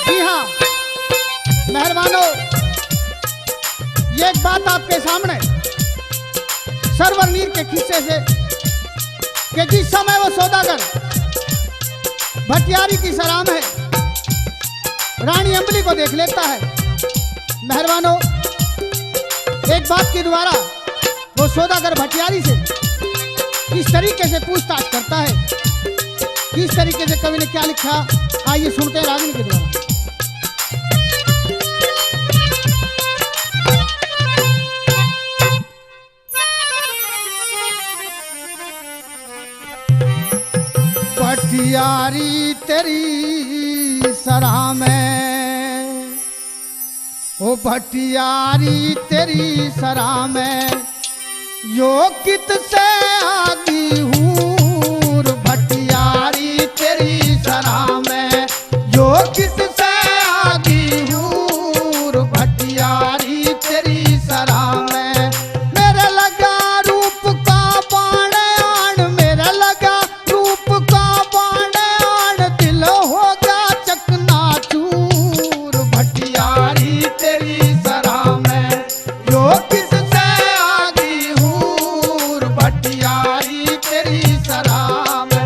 जी हाँ मेहरबानो, ये एक बात आपके सामने सरवर नीर के किस्से से कि जिस समय वो सौदागर भटियारी की सराह में रानी अम्बली को देख लेता है। मेहरबानो, एक बात के द्वारा वो सौदागर भटियारी से किस तरीके से पूछताछ करता है, किस तरीके से कवि ने क्या लिखा, आइए सुनते हैं रागिनी के द्वारा। भटियारी तेरी सराह में, ओ भटियारी तेरी सराह में, यो कित से आगी हूर। भटियारी तेरी सराह में, यो कित से आगी हूर। भटियारी तेरी सराह में, मेरे लगा रूप का बाण आण, मेरे लगा रूप का बाण आण, दिल होगा चकनाचूर। भटियारी तेरी सराह में, यो किस भटियारी तेरी सराह में।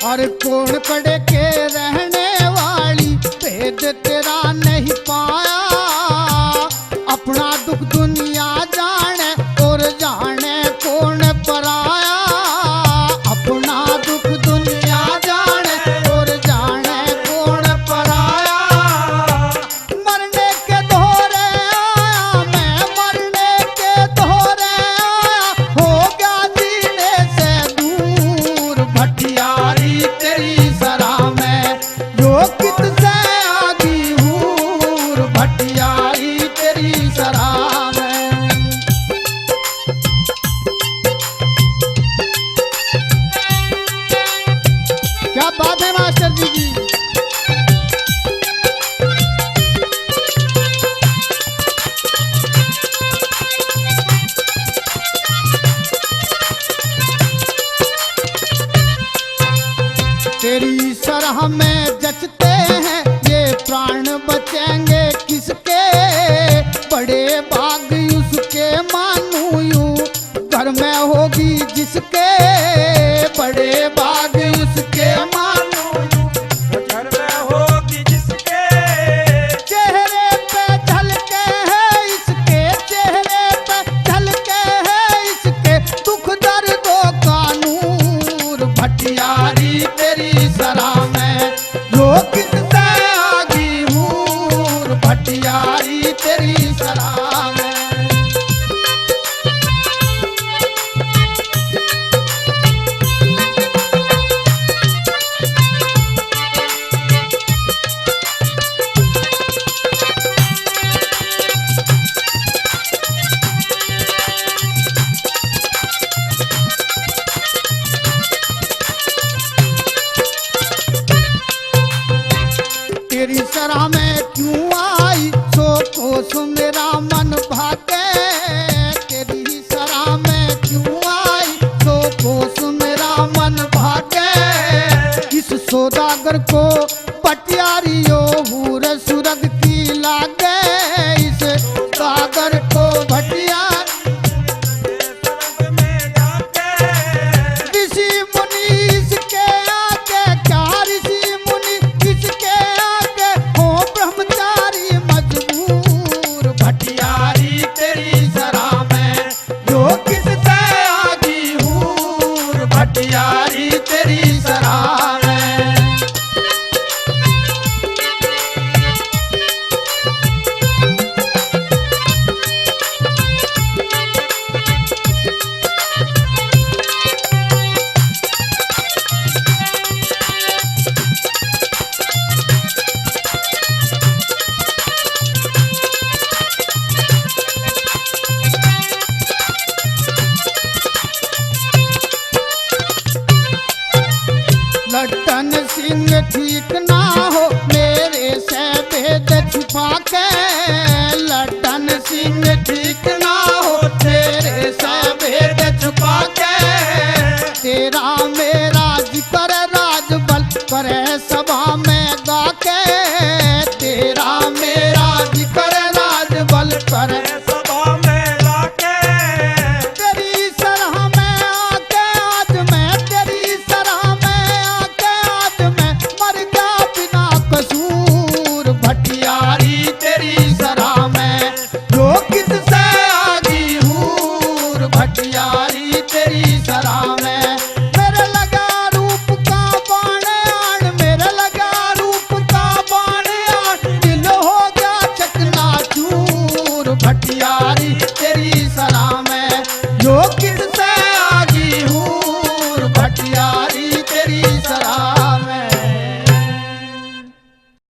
और कौन पड़े के रहने वाली, भेद तेरा नहीं पाया। अपना दुख दुनिया जाने और जाने कौन पराया। अपना दुख दुनिया जाने और जाने कौन पराया। मरने के दोहरे आया मैं, मरने के दोहरे आया, हो गया जीने से दूर। भटियारी तेरी सराह में, जो कित से आगी हूर। भटियारी तेरी सराह में। क्या बात है मास्टर जी की। तेरी सराह में जचते हैं ये प्राण, बचेंगे किसके। बड़े भाग उसके मानू यूं, घर में होगी जिसके। बड़े भाग उसके मानू यूं, घर में होगी जिसके। चेहरे पे झलके है इसके, चेहरे पे झलके है इसके, दुख दर्दों का नूर। भटियारी तेरी सराह में, जो किससे आगी हूर। भटियारी तेरी सराह में। तेरी सराह में क्यों आई, सो कोस मेरा मन भागे। तेरी सराह में क्यों आई, सो कोस मेरा मन भागे। इस सौदागर को भटियारियो हूर सुरग की लागे। इस सौदागर को भटियारी ऋषि मुनि इसके आगे, क्या ऋषि मुनि इसके आगे, हो ब्रह्मचारी मजबूर। भटियारी तेरी सराह में, जो किससे आगी हूर। भटियारी तेरी सराह में। सिंह ठीक ना हो मेरे से भेद छुपा के, लड्डन सिंह ठीक ना हो तेरे से भेद छुपा के, तेरा मेरा जिक्र राजबल करे सभा में गा के, तेरा मेरा जिक्र राजबल करे सभा में लाके, तेरी सरह में आके आज मैं, तेरी सरह में आके आज मैं मर गया बिना कसूर, भटियारी तेरी सरह में जो किससे आगी हूर, भटियारी तेरी सरह में मेरे लगा रूप का बाण आन, मेरे लगा रूप का बाण आन, दिल हो गया चकनाचूर, भटियारी तेरी सरह में जो